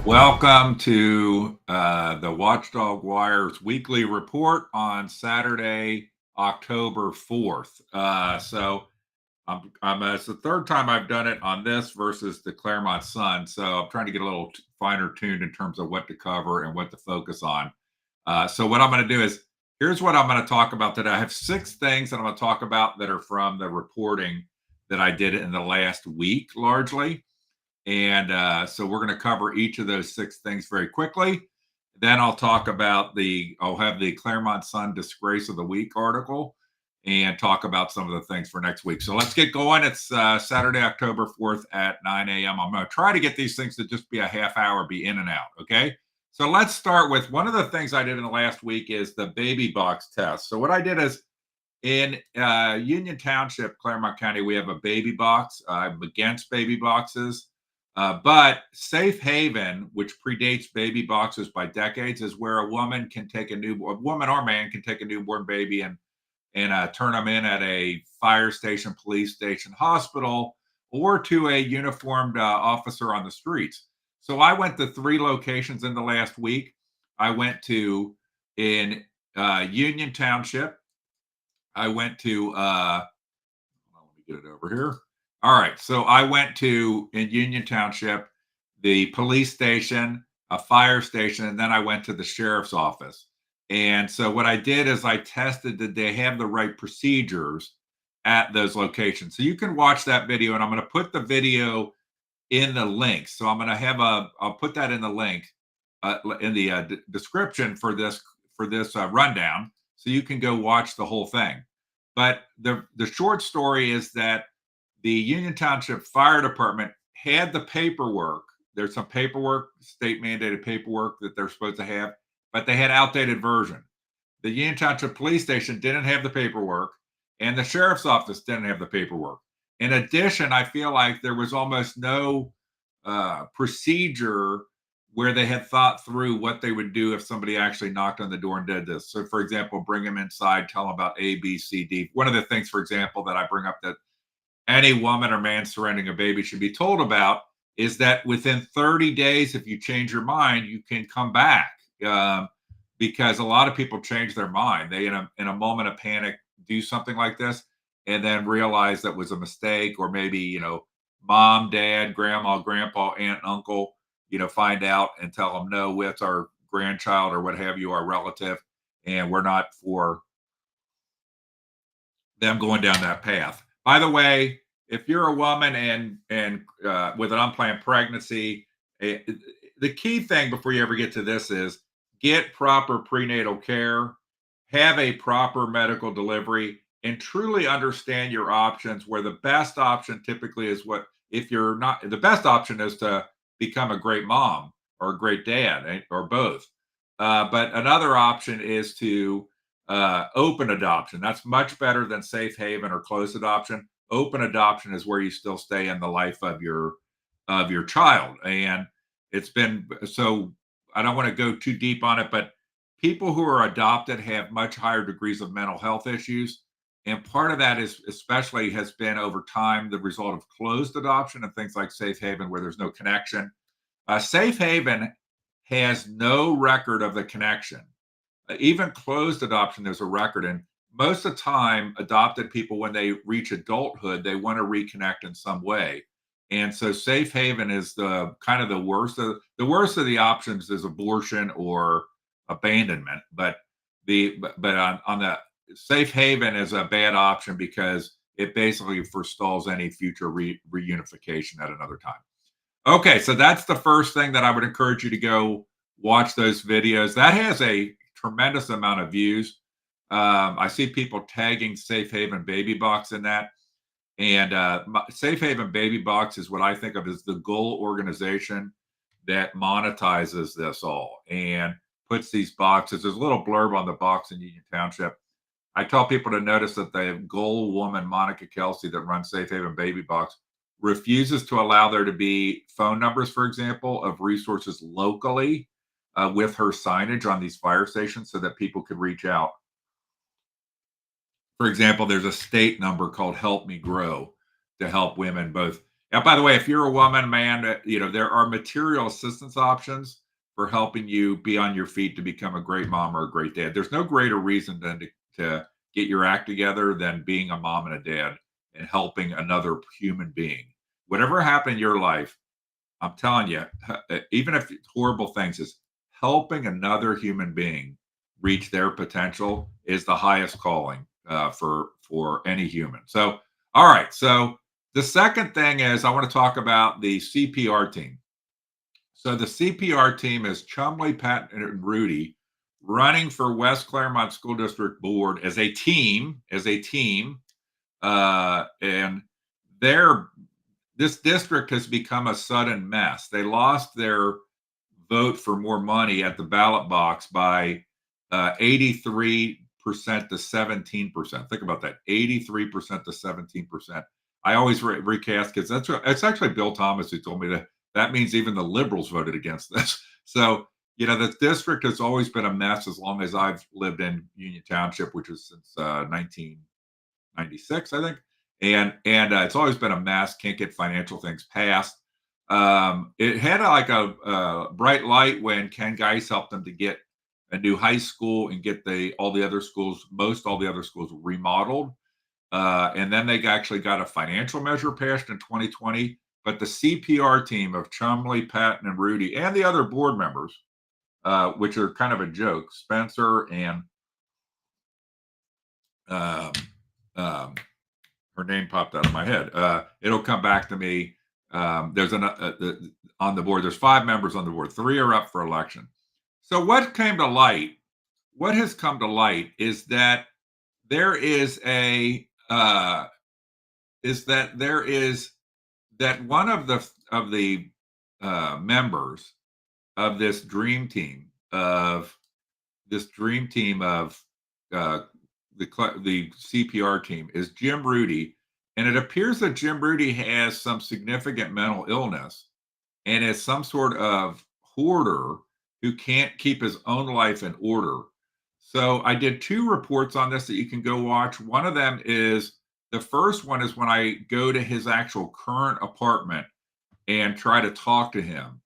Welcome to the Watchdog Wire's weekly report on Saturday, October 4th. It's the third time I've done it on this versus the Clermont Sun. So I'm trying to get a little finer tuned in terms of what to cover and what to focus on. What I'm going to do is here's what I'm going to talk about today. I have 6 things that I'm going to talk about that are from the reporting that I did in the last week, largely. So we're going to cover each of those 6 things very quickly. Then I'll have the Clermont Sun Disgrace of the Week article and talk about some of the things for next week. So let's get going. It's Saturday, October 4th at 9 a.m. I'm going to try to get these things to just be a half hour, be in and out. Okay. So let's start with one of the things I did in the last week is the baby box test. So what I did is in Union Township, Clermont County, we have a baby box. I'm against baby boxes. But Safe Haven, which predates baby boxes by decades, is where a woman or man can take a newborn baby and turn them in at a fire station, police station, hospital, or to a uniformed officer on the streets. So I went to 3 locations in the last week. I went to in Union Township. I went to let me get it over here. All right. So I went to in Union Township, the police station, a fire station, and then I went to the sheriff's office. And so what I did is I tested that they have the right procedures at those locations. So you can watch that video, and I'm going to put the video in the link. So I'll put that in the link in the description for this rundown, so you can go watch the whole thing. But the short story is that the Union Township Fire Department had the paperwork. There's some paperwork, state mandated paperwork that they're supposed to have, but they had outdated version. The Union Township Police Station didn't have the paperwork, and the sheriff's office didn't have the paperwork. In addition, I feel like there was almost no procedure where they had thought through what they would do if somebody actually knocked on the door and did this. So, for example, bring them inside, tell them about A, B, C, D. One of the things, for example, that I bring up that any woman or man surrendering a baby should be told about is that within 30 days, if you change your mind, you can come back. Because a lot of people change their mind. They, in a moment of panic, do something like this and then realize that was a mistake, or maybe, mom, dad, grandma, grandpa, aunt, uncle, find out and tell them, no, it's our grandchild or what have you, our relative, and we're not for them going down that path. By the way, if you're a woman and with an unplanned pregnancy, the key thing before you ever get to this is get proper prenatal care, have a proper medical delivery, and truly understand your options. Where the best option typically is if you're not, the best option is to become a great mom or a great dad, or both. But another option is to open adoption. That's much better than safe haven or closed adoption. Open adoption is where you still stay in the life of your child. And it's been so, I don't want to go too deep on it, but people who are adopted have much higher degrees of mental health issues. And part of that is especially has been over time the result of closed adoption and things like safe haven where there's no connection. Safe haven has no record of the connection. Even closed adoption, there's a record. And most of the time, adopted people, when they reach adulthood, they want to reconnect in some way. And so safe haven is the kind of the worst of the options is abortion or abandonment. But on the safe haven is a bad option because it basically forestalls any future reunification at another time. Okay, so that's the first thing that I would encourage you to go watch those videos. That has a tremendous amount of views. I see people tagging Safe Haven Baby Box in that. And Safe Haven Baby Box is what I think of as the goal organization that monetizes this all and puts these boxes. There's a little blurb on the box in Union Township. I tell people to notice that the goal woman, Monica Kelsey, that runs Safe Haven Baby Box, refuses to allow there to be phone numbers, for example, of resources locally with her signage on these fire stations so that people could reach out. For example, there's a state number called Help Me Grow to help women both And by the way, if you're a woman, man, there are material assistance options for helping you be on your feet to become a great mom or a great dad. There's no greater reason than to get your act together than being a mom and a dad and helping another human being. Whatever happened in your life, I'm telling you, even if it's horrible things, is helping another human being reach their potential is the highest calling for any human. So, all right. So the second thing is I want to talk about the CPR team. So the CPR team is Chumley, Pat, and Rudy running for West Clermont School District Board as a team, and they're this district has become a sudden mess. They lost their vote for more money at the ballot box by 83% to 17%. Think about that, 83% to 17%. I always recast because it's actually Bill Thomas who told me that that means even the liberals voted against this. So, the district has always been a mess as long as I've lived in Union Township, which is since 1996, I think. And it's always been a mess. Can't get financial things passed. It had like a bright light when Ken Geis helped them to get a new high school and get all the other schools remodeled. And then they actually got a financial measure passed in 2020. But the CPR team of Chumley, Patton, and Rudy, and the other board members, which are kind of a joke, Spencer and um, um, her name popped out of my head. It'll come back to me. There's on the board. There's 5 members on the board. 3 are up for election. So what came to light? What has come to light is that there is that one of the members of this dream team of uh, the CPR team is Jim Rudy, and it appears that Jim Rudy has some significant mental illness and is some sort of hoarder who can't keep his own life in order. So I did 2 reports on this that you can go watch. One of them is the first one is when I go to his actual current apartment and try to talk to him.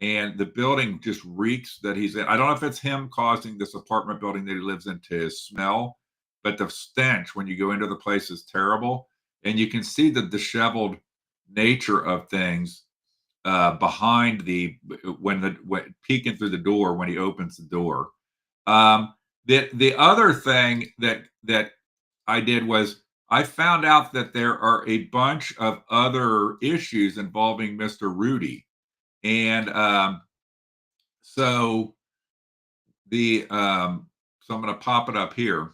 And the building just reeks that he's in. I don't know if it's him causing this apartment building that he lives in to smell, but the stench when you go into the place is terrible. And you can see the disheveled nature of things behind when peeking through the door when he opens the door. The other thing that I did was I found out that there are a bunch of other issues involving Mr. Rudy, and so so I'm going to pop it up here.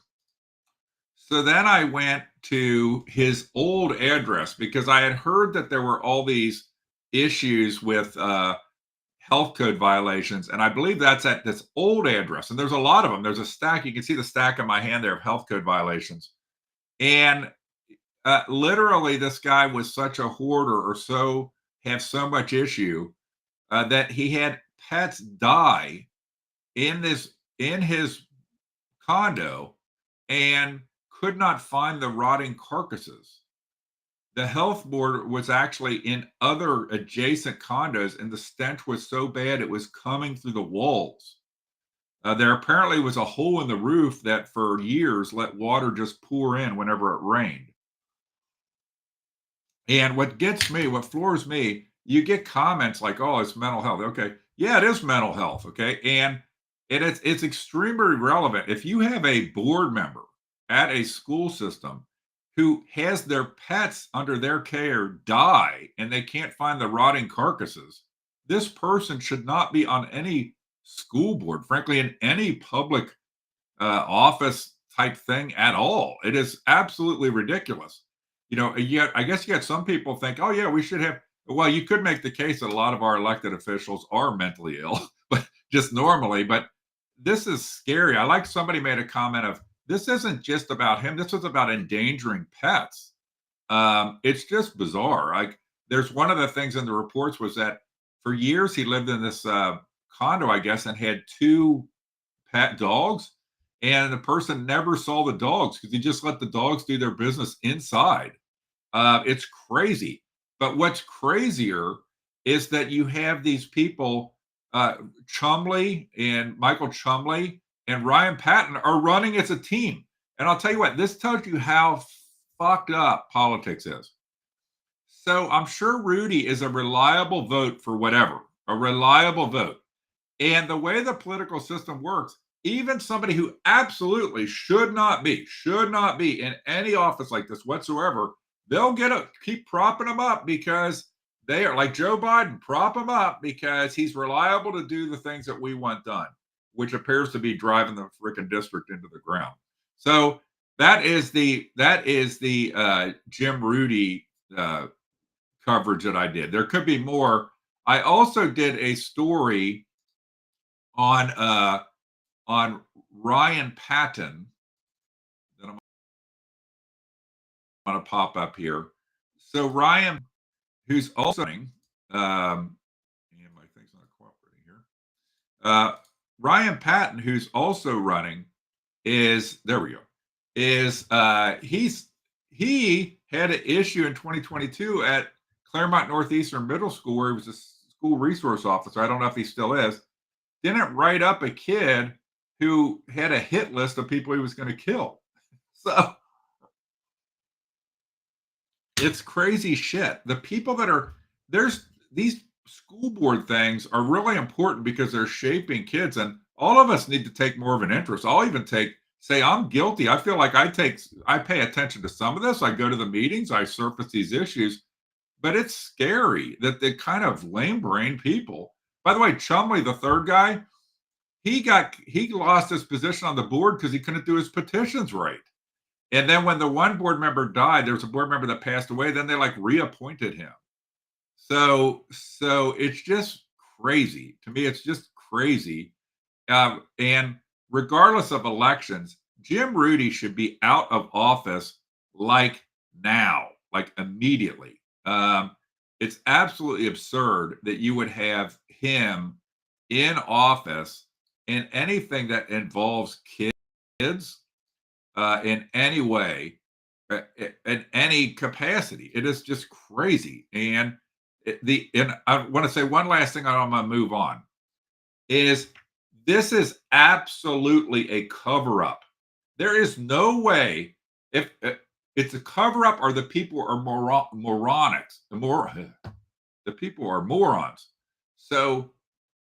So then I went to his old address because I had heard that there were all these issues with health code violations. And I believe that's at this old address. And there's a lot of them. There's a stack. You can see the stack in my hand there of health code violations. And literally, this guy was such a hoarder or have so much issue that he had pets die in his condo and could not find the rotting carcasses. The health board was actually in other adjacent condos, and the stench was so bad it was coming through the walls. There apparently was a hole in the roof that for years let water just pour in whenever it rained. And what floors me, you get comments like, "Oh, it's mental health." Okay, yeah, it is mental health. Okay, and it's extremely relevant. If you have a board member at a school system who has their pets under their care die and they can't find the rotting carcasses, this person should not be on any school board, frankly, in any public office type thing at all. It is absolutely ridiculous. Yet I guess you got some people think, oh yeah, we should have. Well, you could make the case that a lot of our elected officials are mentally ill, but just normally. But this is scary. I like somebody made a comment of this isn't just about him. This is about endangering pets. It's just bizarre. Like there's one of the things in the reports was that for years he lived in this condo, I guess, and had 2 pet dogs, and the person never saw the dogs because he just let the dogs do their business inside. It's crazy. But what's crazier is that you have these people, Chumley and Michael Chumley and Ryan Patton are running as a team. And I'll tell you what, this tells you how fucked up politics is. So I'm sure Rudy is a reliable vote for whatever, a reliable vote. And the way the political system works, even somebody who absolutely should not be in any office like this whatsoever, they'll keep propping him up because they are like Joe Biden, prop him up because he's reliable to do the things that we want done, which appears to be driving the freaking district into the ground. So that is the Jim Rudy coverage that I did. There could be more. I also did a story on Ryan Patton that I'm going to pop up here. So Ryan, who's also and my thing's not cooperating here. Ryan Patton, who's also running, is there we go. Is he had an issue in 2022 at Clermont Northeastern Middle School where he was a school resource officer. I don't know if he still is. Didn't write up a kid who had a hit list of people he was going to kill. So it's crazy shit. The people that are there's these school board things are really important because they're shaping kids, and all of us need to take more of an interest. I'll even say I'm guilty. I feel like I pay attention to some of this. I go to the meetings, I surface these issues, but it's scary that the kind of lame-brained people. By the way, Chumley, the third guy, he lost his position on the board because he couldn't do his petitions right. And then when the one board member died, there was a board member that passed away. Then they like reappointed him. So it's just crazy to me. It's just crazy. And regardless of elections, Jim Rudy should be out of office like now, like immediately. It's absolutely absurd that you would have him in office in anything that involves kids in any way, in any capacity. It is just crazy. And I want to say one last thing, I'm going to move on, is this is absolutely a cover-up. There is no way, if it's a cover-up or the people are moronics. The people are morons. So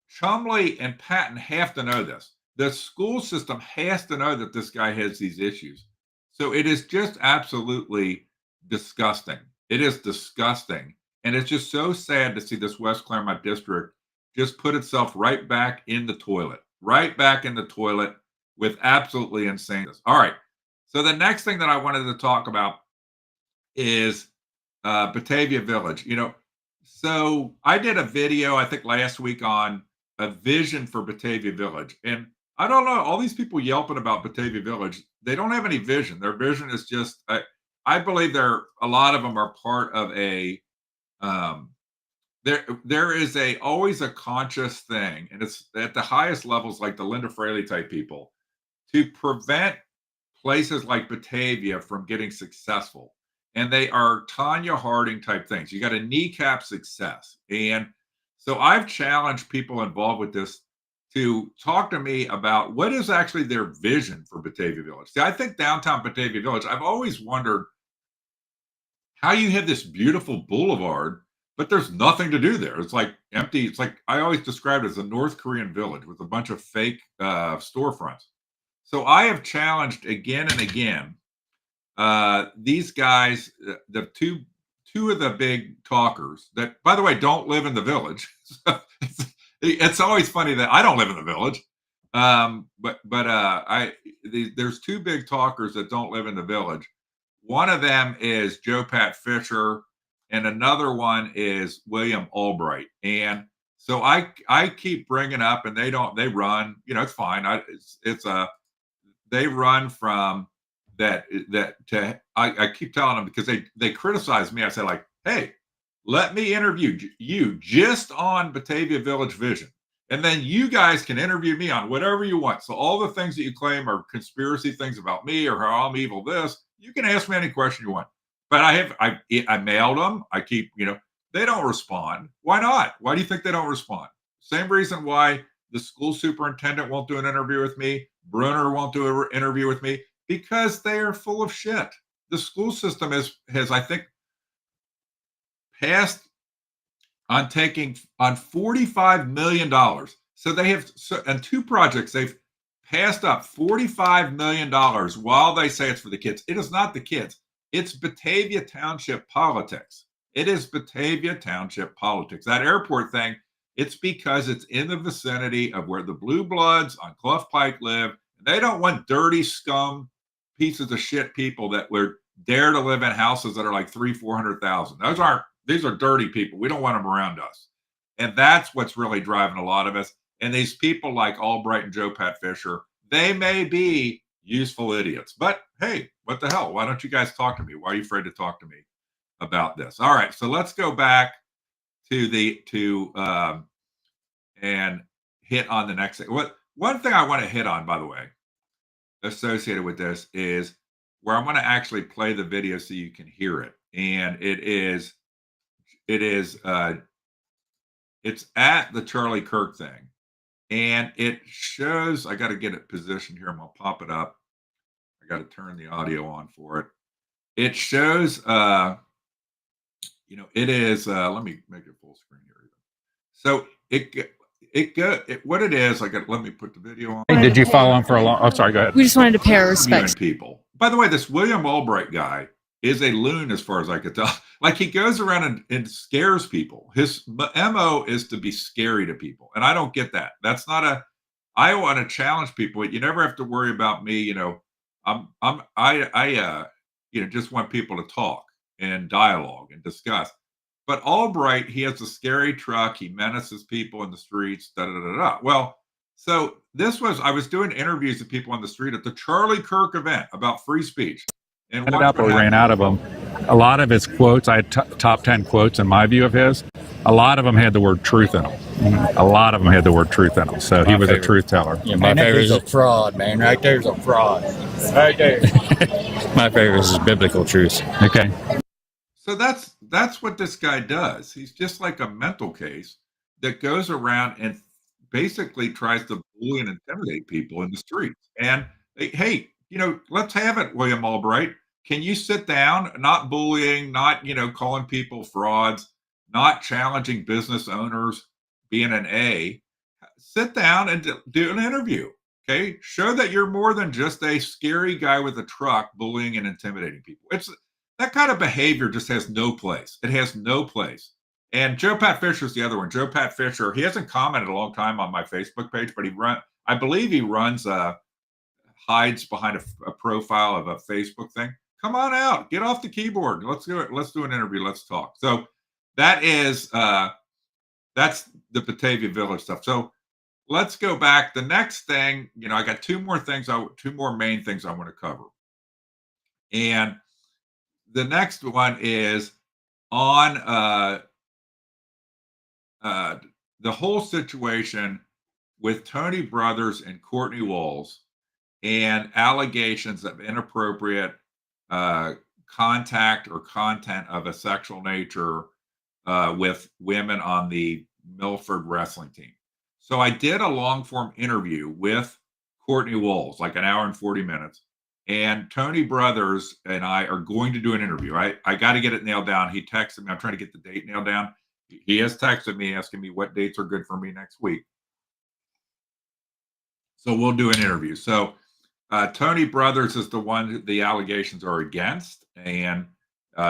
Chumley and Patton have to know this. The school system has to know that this guy has these issues. So it is just absolutely disgusting. It is disgusting. And it's just so sad to see this West Clermont district just put itself right back in the toilet, with absolutely insane. All right. So the next thing that I wanted to talk about is Batavia Village. So I did a video, I think last week, on a vision for Batavia Village. And I don't know, all these people yelping about Batavia Village, they don't have any vision. Their vision is just, I believe a lot of them are part of a, there is always a conscious thing, and it's at the highest levels, like the Linda Fraley type people, to prevent places like Batavia from getting successful. And they are Tanya Harding type things. You got to kneecap success. And so I've challenged people involved with this to talk to me about what is actually their vision for Batavia Village. See, I think downtown Batavia Village, I've always wondered how you have this beautiful boulevard, but there's nothing to do there. It's like empty. It's like I always describe it as a North Korean village with a bunch of fake storefronts. So I have challenged again and again these guys, the two of the big talkers that, by the way, don't live in the village. So it's always funny that I don't live in the village. There's two big talkers that don't live in the village. One of them is Joe Pat Fisher, and another one is William Albright. And so I keep bringing up, and they run, it's fine. They run from that to, I keep telling them, because they criticize me. I say, like, hey, let me interview you just on Batavia Village Vision. And then you guys can interview me on whatever you want. So all the things that you claim are conspiracy things about me or how I'm evil, you can ask me any question you want. But I mailed them. I keep, They don't respond. Why not? Why do you think they don't respond? Same reason why the school superintendent won't do an interview with me. Brunner won't do an interview with me because they are full of shit. The school system has I think, passed on taking on $45 million. So they have, and two projects, they've passed up $45 million while they say it's for the kids. It is not the kids. It's Batavia Township politics. It is Batavia Township politics. That airport thing, it's because it's in the vicinity of where the Blue Bloods on Clough Pike live. And they don't want dirty scum pieces of shit people that would dare to live in houses that are like 400,000. These are dirty people. We don't want them around us. And that's what's really driving a lot of us. And these people like Albright and Joe Pat Fisher, they may be useful idiots, but hey, what the hell? Why don't you guys talk to me? Why are you afraid to talk to me about this? All right, so let's go back to and hit on the next thing. One thing I want to hit on, by the way, associated with this is where I'm going to actually play the video so you can hear it, and it's at the Charlie Kirk thing. And it shows, I got to get it positioned here. I'm going to pop it up. I got to turn the audio on for it. It shows, it is, let me make it full screen here. So what it is, let me put the video on. Hey, did you follow him for a long, oh, sorry, go ahead. We just wanted to pay our respects. People. By the way, this William Albright guy is a loon as far as I could tell. Like, he goes around and scares people. His MO is to be scary to people. And I don't get that. That's not I want to challenge people. You never have to worry about me. I just want people to talk and dialogue and discuss. But Albright, he has a scary truck. He menaces people in the streets, da, da, da, da. Well, so I was doing interviews with people on the street at the Charlie Kirk event about free speech. And we ran out of them. A lot of his quotes, I had top 10 quotes in my view of his. A lot of them had the word truth in them. Mm-hmm. A lot of them had the word truth in them. So he was a truth teller. Yeah, my favorite is a fraud, man. Right there's a fraud. Right there. My favorite is biblical truth. Okay. So that's what this guy does. He's just like a mental case that goes around and basically tries to bully and intimidate people in the streets. And hey, let's have it, William Albright. Can you sit down, not bullying, not, calling people frauds, not challenging business owners, being an A, sit down and do an interview, okay? Show that you're more than just a scary guy with a truck bullying and intimidating people. That kind of behavior just has no place. It has no place. And Joe Pat Fisher is the other one. Joe Pat Fisher, he hasn't commented a long time on my Facebook page, but I believe he hides behind a profile of a Facebook thing. Come on out, get off the keyboard. Let's do it. Let's do an interview. Let's talk. So that's the Batavia Village stuff. So let's go back. The next thing, I got two more main things I want to cover. And the next one is on the whole situation with Tony Brothers and Courtney Walls and allegations of inappropriate contact or content of a sexual nature with women on the Milford wrestling team. So I did a long form interview with Courtney Walls, like an hour and 40 minutes. And Tony Brothers and I are going to do an interview. I got to get it nailed down. He texted me. I'm trying to get the date nailed down. He has texted me asking me what dates are good for me next week. So we'll do an interview. So Tony Brothers is the one the allegations are against, and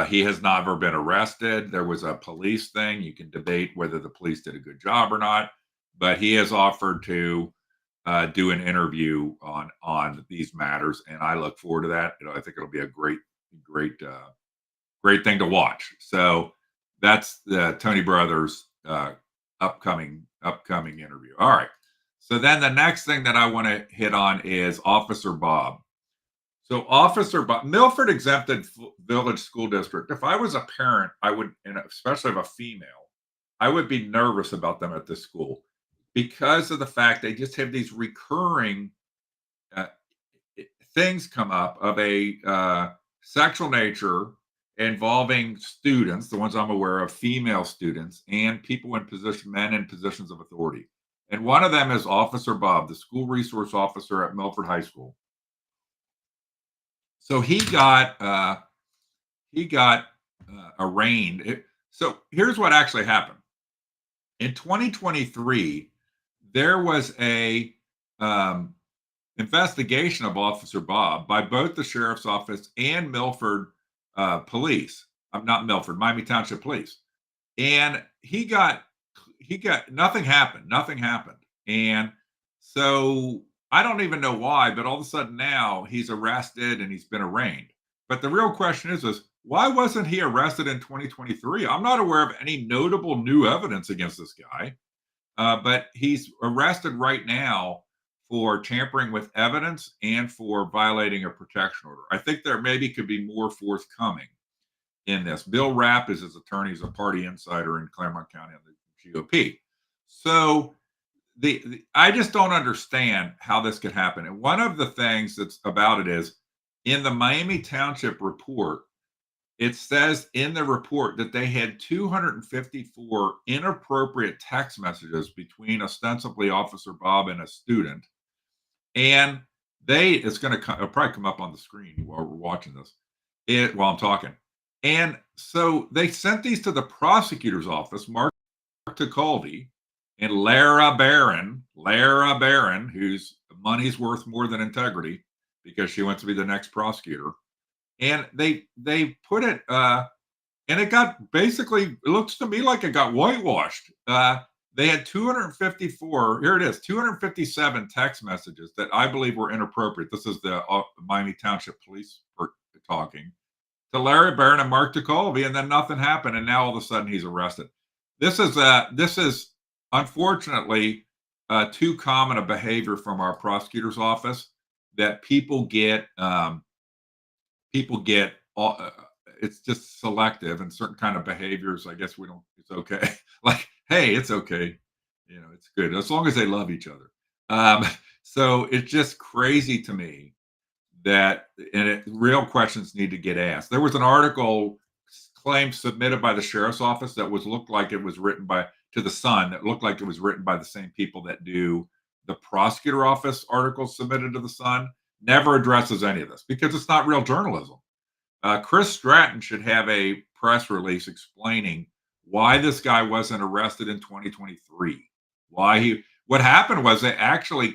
he has never been arrested. There was a police thing. You can debate whether the police did a good job or not, but he has offered to do an interview on these matters, and I look forward to that. I think it'll be a great thing to watch. So that's the Tony Brothers upcoming interview. All right. So then the next thing that I want to hit on is Officer Bob. So Officer Bob, Milford Exempted Village School District. If I was a parent, I would, and especially of a female, I would be nervous about them at this school because of the fact they just have these recurring things come up of a sexual nature involving students, the ones I'm aware of, female students, and people in position, men in positions of authority. And one of them is Officer Bob, the school resource officer at Milford High School. So he got arraigned. So here's what actually happened. In 2023, there was a investigation of Officer Bob by both the sheriff's office and Milford police. I'm not Milford, Miami Township Police, and he got nothing happened. Nothing happened, and so I don't even know why. But all of a sudden now he's arrested and he's been arraigned. But the real question is why wasn't he arrested in 2023? I'm not aware of any notable new evidence against this guy. But he's arrested right now for tampering with evidence and for violating a protection order. I think there maybe could be more forthcoming in this. Bill Rapp is his attorney. He's a party insider in Clermont County on the GOP. So I just don't understand how this could happen. And one of the things that's about it is in the Miami Township report, it says in the report that they had 254 inappropriate text messages between ostensibly Officer Bob and a student. And it's going to it'll probably come up on the screen while we're watching this, while I'm talking. And so they sent these to the prosecutor's office, Mark Tacaldi, and Lara Barron, whose money's worth more than integrity because she wants to be the next prosecutor. And they put it, and it got basically, it looks to me like it got whitewashed. They had 254, here it is, 257 text messages that I believe were inappropriate. This is the Miami Township Police talking to Larry Barron and Mark Tacaldi, and then nothing happened, and now all of a sudden he's arrested. This is unfortunately too common a behavior from our prosecutor's office that people get it's just selective, and certain kind of behaviors, I guess it's okay. Like, hey, it's okay, it's good as long as they love each other. So it's just crazy to me that, real questions need to get asked. There was an article claim submitted by the sheriff's office that looked like it was written to the Sun, that looked like it was written by the same people that do the prosecutor office articles submitted to the Sun. Never addresses any of this because it's not real journalism. Chris Stratton should have a press release explaining why this guy wasn't arrested in 2023. What happened was they actually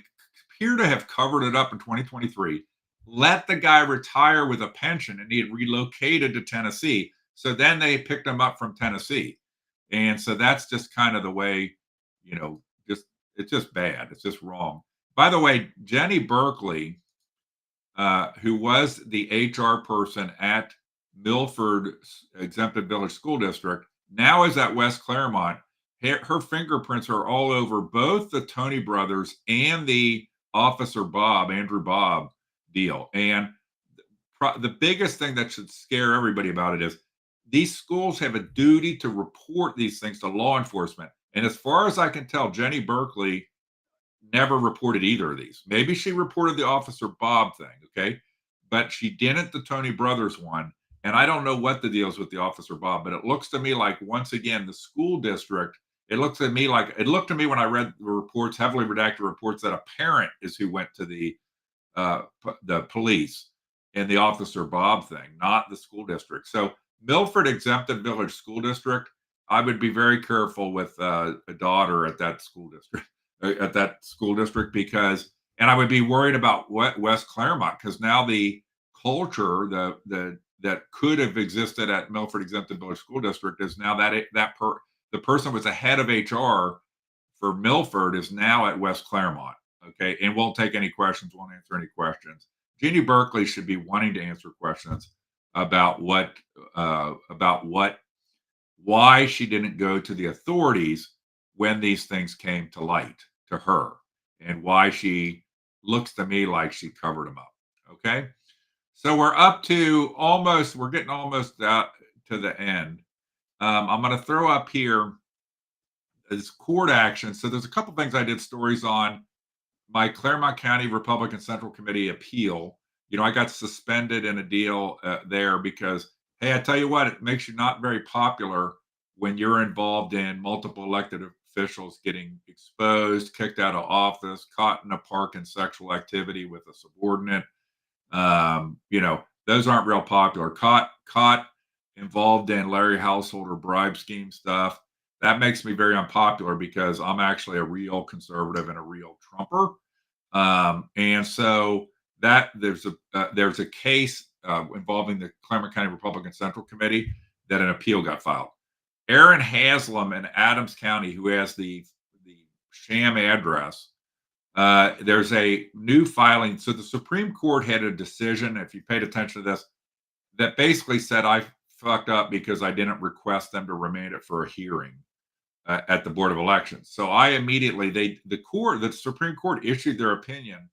appear to have covered it up in 2023, let the guy retire with a pension, and he had relocated to Tennessee. So then they picked him up from Tennessee. And so that's just kind of the way, it's just bad. It's just wrong. By the way, Jenny Berkeley, who was the HR person at Milford Exempted Village School District, now is at West Clermont. Her fingerprints are all over both the Tony brothers and the Andrew Bob deal. And the biggest thing that should scare everybody about it is these schools have a duty to report these things to law enforcement. And as far as I can tell, Jenny Berkeley never reported either of these. Maybe she reported the Officer Bob thing, okay? But she didn't the Tony Brothers one. And I don't know what the deal is with the Officer Bob, but it looks to me like, once again, the school district, it looked to me when I read the reports, heavily redacted reports, that a parent is who went to the police and the Officer Bob thing, not the school district. So Milford Exempted Village School District, I would be very careful with a daughter at that school district, because, and I would be worried about what West Clermont, because now the culture that could have existed at Milford Exempted Village School District is now the person was the head of HR for Milford is now at West Clermont, okay, and won't take any questions, won't answer any questions. Jeannie Berkeley should be wanting to answer questions about why she didn't go to the authorities when these things came to light to her, and why she looks to me like she covered them up. Okay. So we're getting almost out to the end. I'm going to throw up here is court action. So there's a couple things I did stories on. My Clermont County Republican Central Committee appeal. I got suspended in a deal there because Hey, I tell you what, it makes you not very popular when you're involved in multiple elected officials getting exposed, kicked out of office, caught in a park in sexual activity with a subordinate. Those aren't real popular. Caught involved in Larry Householder bribe scheme stuff. That makes me very unpopular because I'm actually a real conservative and a real Trumper. And so that there's a case involving the Clermont County Republican Central Committee that an appeal got filed. Aaron Haslam in Adams County, who has the sham address, there's a new filing. So the Supreme Court had a decision, if you paid attention to this, that basically said I fucked up because I didn't request them to remand it for a hearing at the Board of Elections. So I immediately, the Supreme Court issued their opinion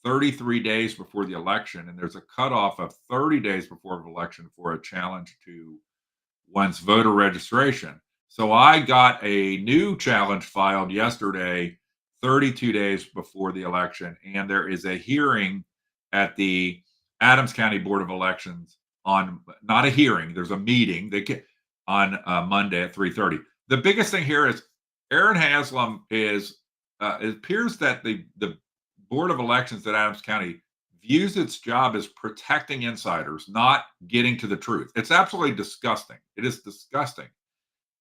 33 days before the election, and there's a cutoff of 30 days before the election for a challenge to one's voter registration. So I got a new challenge filed yesterday, 32 days before the election, and there is a hearing at the Adams County Board of Elections on, not a hearing, there's a meeting on Monday at 3:30. The biggest thing here is Aaron Haslam it appears that the Board of Elections at Adams County views its job as protecting insiders, not getting to the truth. It's absolutely disgusting. It is disgusting.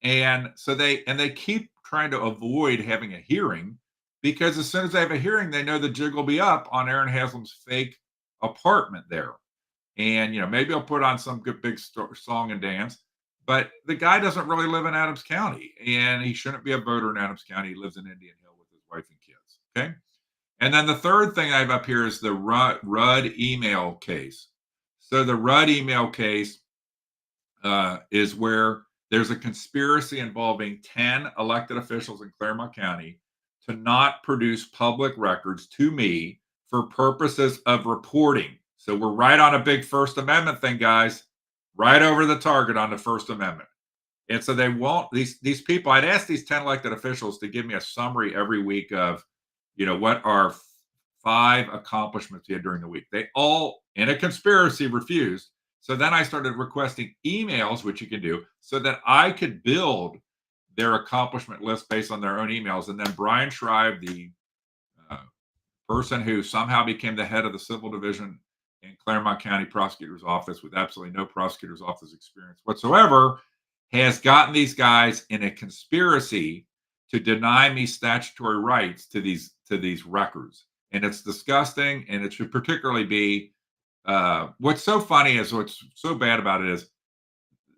And so they keep trying to avoid having a hearing because as soon as they have a hearing, they know the jig will be up on Aaron Haslam's fake apartment there. And, maybe I'll put on some good big song and dance, but the guy doesn't really live in Adams County and he shouldn't be a voter in Adams County. He lives in Indian Hill with his wife and kids. Okay. And then the third thing I have up here is the Rudd email case. So the Rudd email case is where there's a conspiracy involving 10 elected officials in Clermont County to not produce public records to me for purposes of reporting. So we're right on a big First Amendment thing, guys, right over the target on the First Amendment. And so they won't, these people, I'd ask these 10 elected officials to give me a summary every week of, what are 5 accomplishments he had during the week. They all, in a conspiracy, refused. So then I started requesting emails, which you can do, so that I could build their accomplishment list based on their own emails. And then Brian Shrive, the person who somehow became the head of the civil division in Clermont County Prosecutor's Office with absolutely no prosecutor's office experience whatsoever, has gotten these guys in a conspiracy to deny me statutory rights to these records. And it's disgusting. And it should particularly be, what's so funny is what's so bad about it is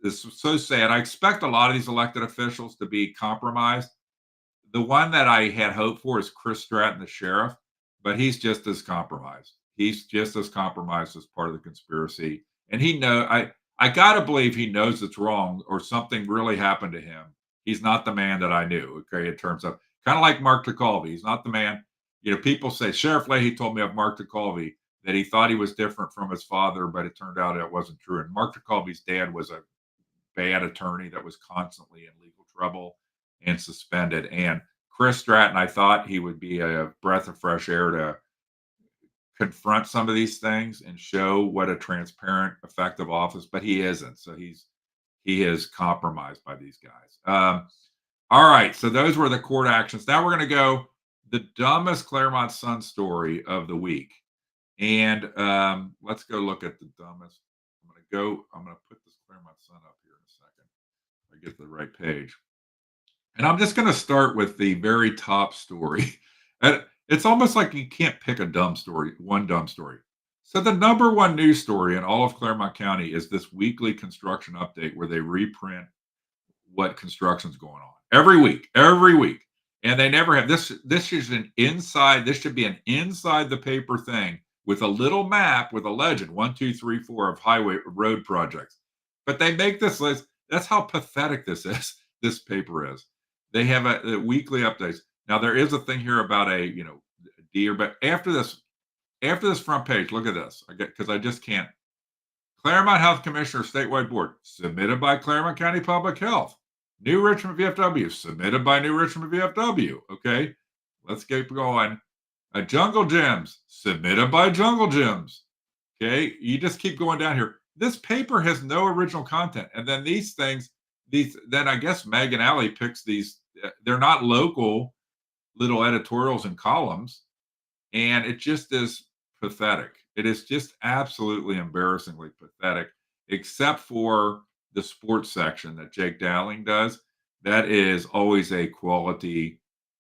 it's so sad. I expect a lot of these elected officials to be compromised. The one that I had hoped for is Chris Stratton, the sheriff, but he's just as compromised. He's just as compromised as part of the conspiracy. And I got to believe he knows it's wrong or something really happened to him. He's not the man that I knew, okay, in terms of kind of like Mark DeColvey. He's not the man. People say, Sheriff Leahy told me of Mark DeColvey that he thought he was different from his father, but it turned out it wasn't true. And Mark DeColvey's dad was a bad attorney that was constantly in legal trouble and suspended. And Chris Stratton, I thought he would be a breath of fresh air to confront some of these things and show what a transparent, effective office, but he isn't. So he is compromised by these guys. All right, so those were the court actions. Now we're going to go the dumbest Clermont Sun story of the week. And let's go look at the dumbest. I'm going to put this Clermont Sun up here in a second. If I get to the right page. And I'm just going to start with the very top story. It's almost like you can't pick one dumb story. So the number one news story in all of Clermont County is this weekly construction update where they reprint what construction's going on every week. And they never have this. This is this should be an inside the paper thing with a little map with a legend, 1, 2, 3, 4 of road projects. But they make this list. That's how pathetic this is. This paper is. They have a weekly updates. Now there is a thing here about a deer, but after this front page, look at this. Because I just can't. Clermont Health Commissioner Statewide Board submitted by Clermont County Public Health. New Richmond VFW submitted by New Richmond VFW. Okay, let's keep going. Jungle Gyms submitted by Jungle Gyms. Okay, you just keep going down here. this paper has no original content. And then these things, then I guess Meg and Allie picks these. They're not local little editorials and columns, and it just is pathetic. It is just absolutely embarrassingly pathetic, except for the sports section that Jake Dowling does. That is always a quality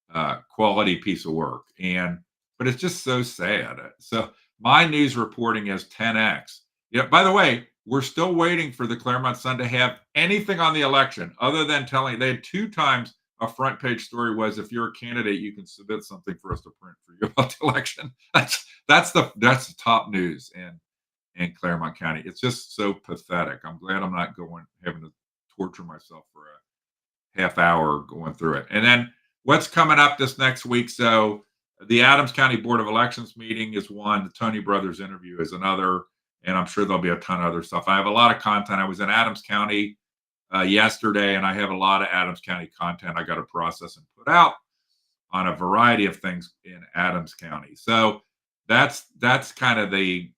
piece of work, but it's just so sad. So my news reporting is 10x. Yeah. By the way, we're still waiting for the Clermont Sun to have anything on the election other than telling. They had 2 times a front page story was, if you're a candidate, you can submit something for us to print for you about the election. That's the top news in Clermont County. It's just so pathetic. I'm glad I'm not having to torture myself for a half hour going through it. And then what's coming up this next week? So the Adams County Board of Elections meeting is one. The Tony Brothers interview is another. And I'm sure there'll be a ton of other stuff. I have a lot of content. I was in Adams County yesterday, and I have a lot of Adams County content I got to process and put out on a variety of things in Adams County. So that's kind of the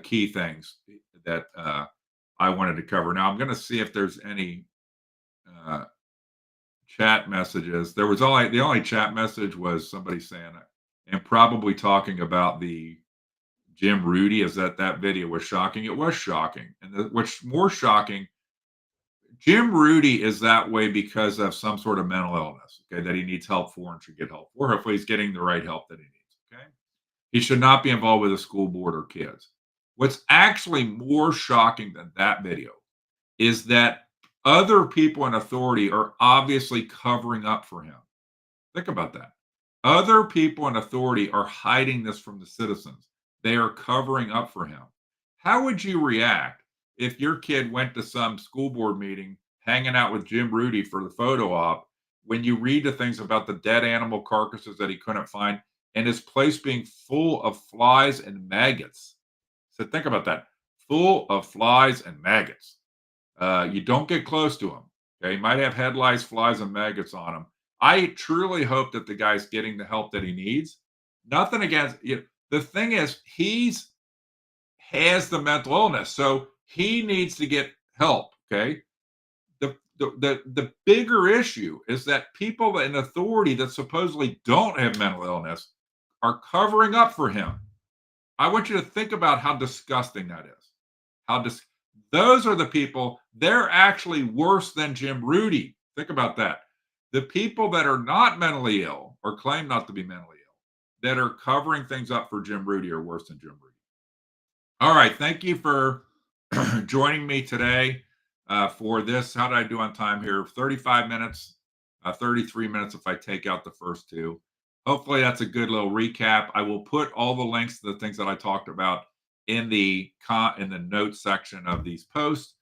key things that I wanted to cover. Now I'm going to see if there's any chat messages. The only chat message was somebody saying, and probably talking about the Jim Rudy, is that video was shocking. It was shocking. And what's more shocking, Jim Rudy is that way because of some sort of mental illness, okay, that he needs help for and should get help for. Hopefully he's getting the right help that he needs, okay? He should not be involved with a school board or kids. What's actually more shocking than that video is that other people in authority are obviously covering up for him. Think about that. Other people in authority are hiding this from the citizens. They are covering up for him. How would you react if your kid went to some school board meeting, hanging out with Jim Rudy for the photo op, when you read the things about the dead animal carcasses that he couldn't find and his place being full of flies and maggots? So think about that. Full of flies and maggots. You don't get close to him. Okay, he might have head lice, flies, and maggots on him. I truly hope that the guy's getting the help that he needs. Nothing against you. The thing is, has the mental illness, so he needs to get help. Okay. The bigger issue is that people in authority that supposedly don't have mental illness are covering up for him. I want you to think about how disgusting that is. Those are the people, they're actually worse than Jim Rudy. Think about that. The people that are not mentally ill or claim not to be mentally ill, that are covering things up for Jim Rudy, are worse than Jim Rudy. All right. Thank you for joining me today for this. How did I do on time here? 35 minutes, 33 minutes if I take out the first 2. Hopefully that's a good little recap. I will put all the links to the things that I talked about in the notes section of these posts.